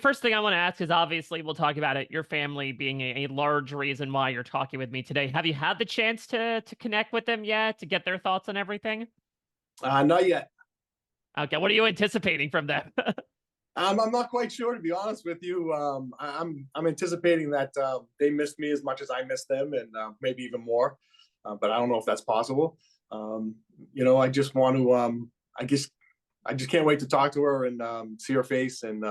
first thing I want to ask is obviously we'll talk about it. Your family being a large reason why you're talking with me today. Have you had the chance to connect with them yet to get their thoughts on everything? Not yet. Okay, what are you anticipating from them? I'm not quite sure, to be honest with you. I'm anticipating that they missed me as much as I missed them, and maybe even more. But I don't know if that's possible. Um, I just want to. I just can't wait to talk to her and see her face, and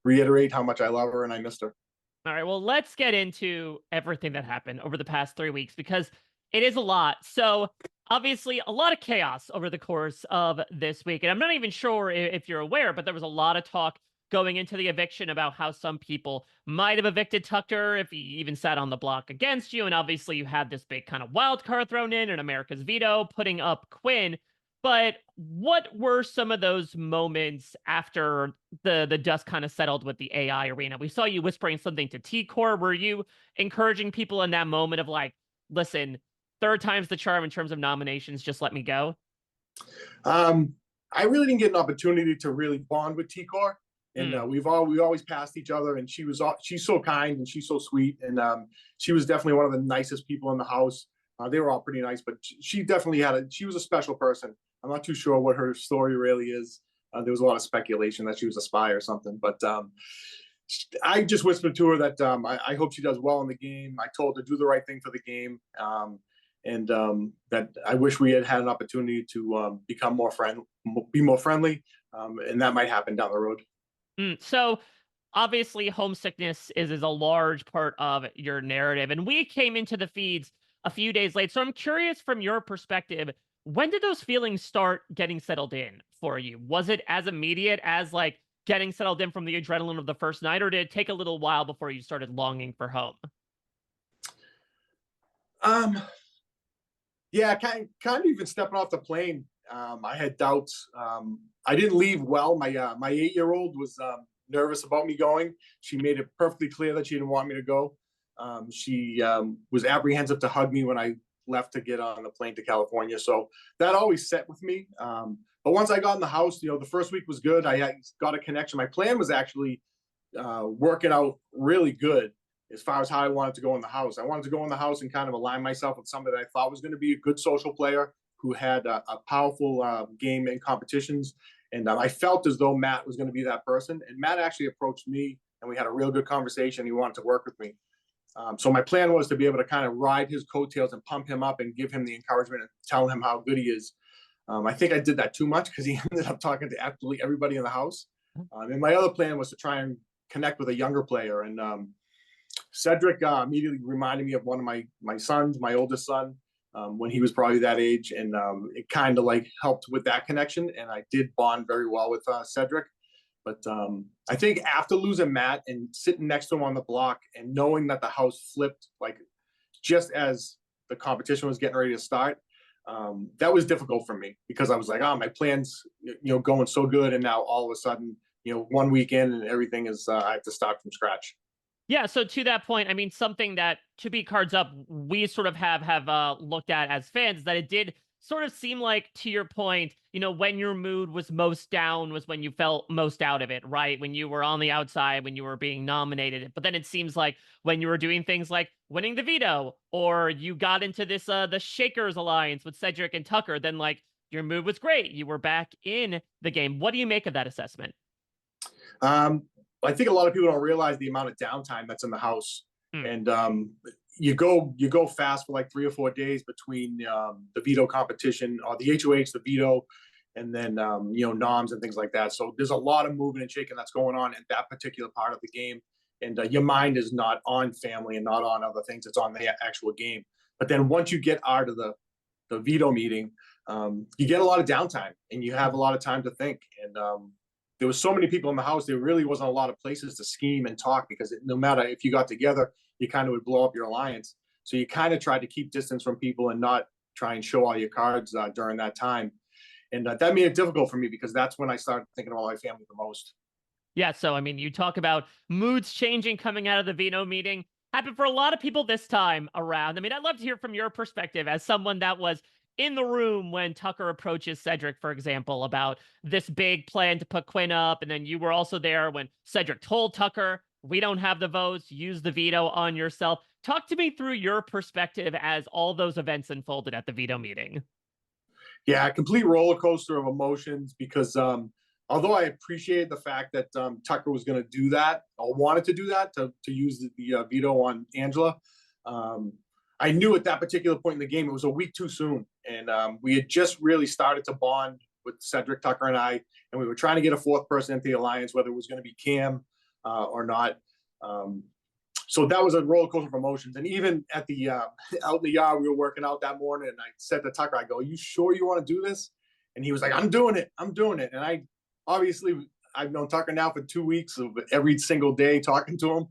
reiterate how much I love her and I missed her. All right, well, let's get into everything that happened over the past 3 weeks because it is a lot. So, obviously, a lot of chaos over the course of this week. And I'm not even sure if you're aware, but there was a lot of talk going into the eviction about how some people might have evicted Tucker if he even sat on the block against you. And obviously, you had this big kind of wild card thrown in and America's veto putting up Quinn. But what were some of those moments after the dust kind of settled with the AI arena? We saw you whispering something to T Core. Were you encouraging people in that moment of like, listen, third time's the charm in terms of nominations, just let me go? Um, I really didn't get an opportunity to really bond with T-Core, and Hmm. we always passed each other. And she's so kind and she's so sweet, and she was definitely one of the nicest people in the house. They were all pretty nice, but she definitely she was a special person. I'm not too sure what her story really is. There was a lot of speculation that she was a spy or something, but I just whispered to her that I hope she does well in the game. I told her to do the right thing for the game, and that I wish we had had an opportunity to become be more friendly, and that might happen down the road. So obviously homesickness is a large part of your narrative. And we came into the feeds a few days late. So I'm curious from your perspective, when did those feelings start getting settled in for you? Was it as immediate as like getting settled in from the adrenaline of the first night, or did it take a little while before you started longing for home? Um, yeah, kind of even stepping off the plane. I had doubts. I didn't leave well. My 8-year-old was nervous about me going. She made it perfectly clear that she didn't want me to go. She was apprehensive to hug me when I left to get on the plane to California. So that always set with me. But once I got in the house, the first week was good. Got a connection. My plan was actually working out really good as far as how I wanted to go in the house. I wanted to go in the house and kind of align myself with somebody that I thought was going to be a good social player who had a powerful game in competitions. And I felt as though Matt was going to be that person. And Matt actually approached me and we had a real good conversation. He wanted to work with me. So my plan was to be able to kind of ride his coattails and pump him up and give him the encouragement and tell him how good he is. I think I did that too much because he ended up talking to absolutely everybody in the house. And my other plan was to try and connect with a younger player. And Cedric immediately reminded me of one of my sons, my oldest son, when he was probably that age, and it kind of like helped with that connection. And I did bond very well with Cedric. But I think after losing Matt and sitting next to him on the block and knowing that the house flipped like just as the competition was getting ready to start, that was difficult for me because I was like, oh, my plans, going so good, and now all of a sudden, one weekend and everything is I have to start from scratch. Yeah, so to that point, I mean, something that to be cards up, we sort of have looked at as fans is that it did sort of seem like, to your point, when your mood was most down was when you felt most out of it, right? When you were on the outside, when you were being nominated. But then it seems like when you were doing things like winning the veto, or you got into this the Shakers alliance with Cedric and Tucker, then like your mood was great. You were back in the game. What do you make of that assessment? Um, I think a lot of people don't realize the amount of downtime that's in the house, Hmm. and you go fast for like 3 or 4 days between the veto competition or the HOH, the veto, and then noms and things like that. So there's a lot of moving and shaking that's going on in that particular part of the game, and your mind is not on family and not on other things. It's on the actual game. But then once you get out of the veto meeting, you get a lot of downtime and you have a lot of time to think. And there was so many people in the house. There really wasn't a lot of places to scheme and talk because no matter if you got together, you kind of would blow up your alliance. So you kind of tried to keep distance from people and not try and show all your cards during that time. And that made it difficult for me because that's when I started thinking about my family the most. Yeah, so I mean, you talk about moods changing coming out of the Vino meeting. Happened for a lot of people this time around. I mean, I'd love to hear from your perspective as someone that was in the room when Tucker approaches Cedric, for example, about this big plan to put Quinn up. And then you were also there when Cedric told Tucker, we don't have the votes, use the veto on yourself. Talk to me through your perspective as all those events unfolded at the veto meeting. Yeah, a complete roller coaster of emotions because although I appreciated the fact that Tucker was going to do that or wanted to do that to use the veto on Angela, um, I knew at that particular point in the game it was a week too soon, and we had just really started to bond with Cedric, Tucker, and I, and we were trying to get a fourth person into the alliance, whether it was going to be Cam or not. Um, so that was a roller coaster of emotions. And even at the out in the yard, we were working out that morning, and I said to Tucker, I go, "Are you sure you want to do this?" And he was like, "I'm doing it. I'm doing it." And I obviously I've known Tucker now for 2 weeks of every single day talking to him.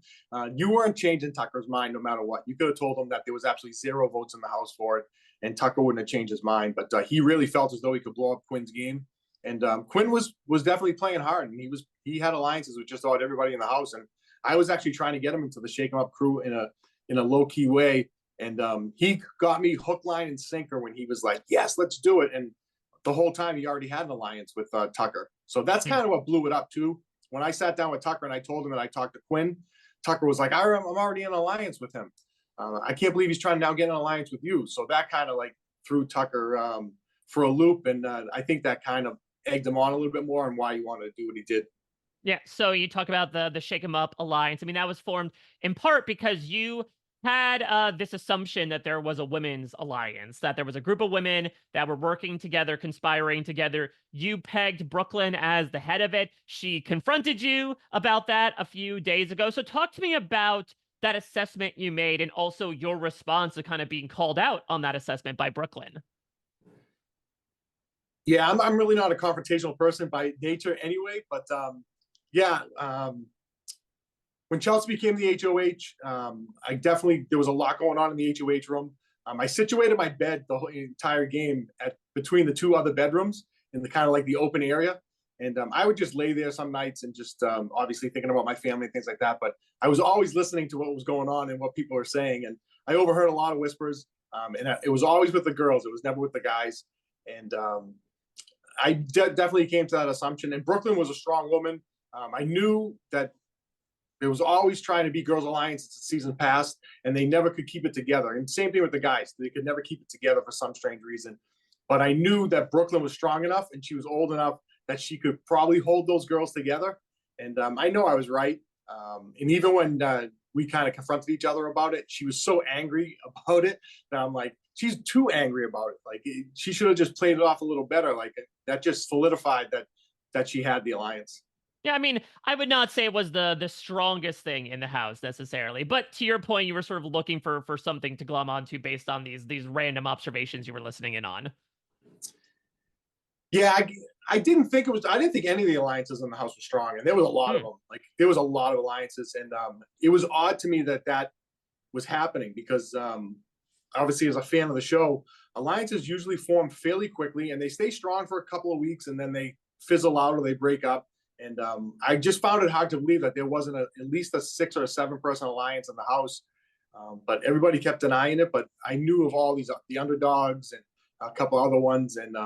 You weren't changing Tucker's mind no matter what. You could have told him that there was absolutely 0 votes in the House for it, and Tucker wouldn't have changed his mind. But he really felt as though he could blow up Quinn's game. And Quinn was definitely playing hard, and he had alliances with just about everybody in the House. And I was actually trying to get him into the Shake 'em Up crew in a low key way, and he got me hook, line, and sinker when he was like, "Yes, let's do it." And the whole time he already had an alliance with Tucker, so that's kind of what blew it up too. When I sat down with Tucker and I told him that I talked to Quinn, Tucker was like, "I'm already in an alliance with him. I can't believe he's trying to now get an alliance with you." So that kind of like threw Tucker for a loop, and I think that kind of egged him on a little bit more and why he wanted to do what he did. Yeah, so you talk about the Shake 'em Up alliance. I mean, that was formed in part because you had this assumption that there was a women's alliance, that there was a group of women that were working together, conspiring together. You pegged Brooklyn as the head of it. She confronted you about that a few days ago. So talk to me about that assessment you made and also your response to kind of being called out on that assessment by Brooklyn. Yeah, I'm really not a confrontational person by nature anyway, but yeah, when Chelsea became the HOH, I definitely there was a lot going on in the HOH room. I situated my bed the whole entire game at between the 2 other bedrooms in the kind of like the open area, and I would just lay there some nights and just obviously thinking about my family and things like that. But I was always listening to what was going on and what people were saying, and I overheard a lot of whispers, and it was always with the girls. It was never with the guys, and I definitely came to that assumption. And Brooklyn was a strong woman. I knew that there was always trying to be girls' alliance as the season passed, and they never could keep it together. And same thing with the guys; they could never keep it together for some strange reason. But I knew that Brooklyn was strong enough, and she was old enough that she could probably hold those girls together. And I know I was right. And even when we kind of confronted each other about it, she was so angry about it that I'm like, she's too angry about it. Like she should have just played it off a little better. Like that just solidified that she had the alliance. Yeah, I mean, I would not say it was the strongest thing in the house necessarily, but to your point, you were sort of looking for something to glom onto based on these random observations you were listening in on. Yeah, I didn't think it was. I didn't think any of the alliances in the house were strong, and there was a lot of Hmm. them. Like there was a lot of alliances, and it was odd to me that was happening because obviously, as a fan of the show, alliances usually form fairly quickly, and they stay strong for a couple of weeks, and then they fizzle out or they break up. And I just found it hard to believe that there wasn't at least a 6 or 7 person alliance in the house. But everybody kept denying it. But I knew of all these the underdogs and a couple other ones, and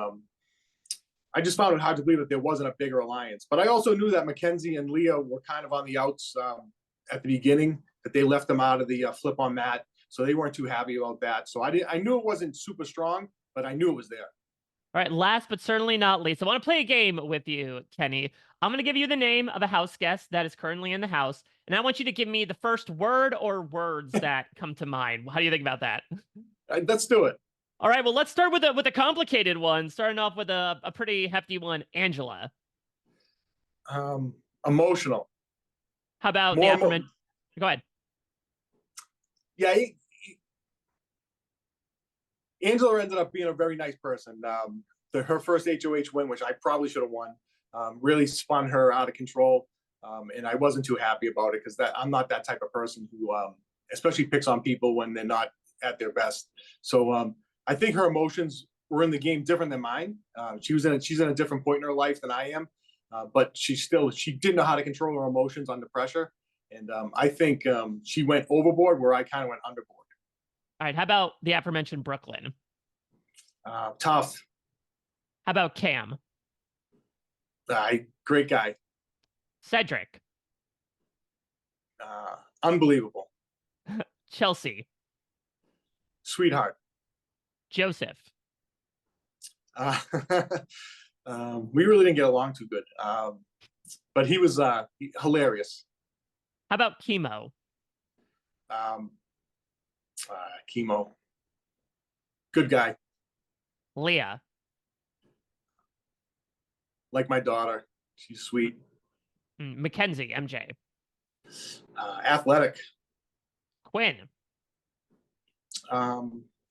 I just found it hard to believe that there wasn't a bigger alliance. But I also knew that Mackenzie and Leah were kind of on the outs at the beginning, that they left them out of the flip on Matt. So they weren't too happy about that. So I knew it wasn't super strong, but I knew it was there. All right, last but certainly not least, I want to play a game with you, Kenney. I'm going to give you the name of a house guest that is currently in the house, and I want you to give me the first word or words that come to mind. How do you think about that? Let's do it. All right, well, let's start with a complicated one, starting off with a pretty hefty one, Angela. Emotional. How about the More, emo- aforementioned? Go ahead. yeah. Angela ended up being a very nice person. Her first HOH win, which I probably should have won, really spun her out of control, and I wasn't too happy about it because I'm not that type of person who, especially picks on people when they're not at their best. So I think her emotions were in the game different than mine. She's in a different point in her life than I am, but she did know how to control her emotions under pressure, and I think she went overboard where I kind of went underboard. All right, how about the aforementioned Brooklyn? Tough. How about Cam? Great guy. Cedric? Unbelievable. Chelsea? Sweetheart. Joseph? Uh, we really didn't get along too good. But he was hilarious. How about Chemo? Um, Chemo. Good guy. Leah? Like my daughter. She's sweet. Mackenzie? MJ? Athletic. Quinn?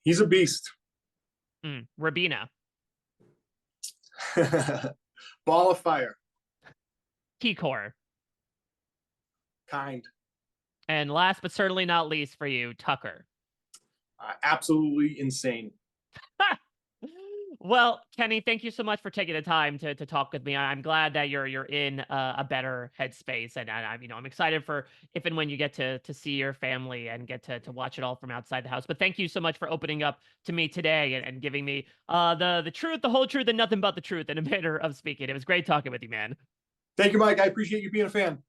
He's a beast. Rabina? Ball of fire. Keycore? Kind. And last but certainly not least for you, Tucker? Absolutely insane. Well, Kenney, thank you so much for taking the time to talk with me. I'm glad that you're in a better headspace, and I'm excited for if and when you get to see your family and get to watch it all from outside the house. But thank you so much for opening up to me today and giving me the truth, the whole truth, and nothing but the truth in a manner of speaking. It was great talking with you, man. Thank you, Mike. I appreciate you being a fan.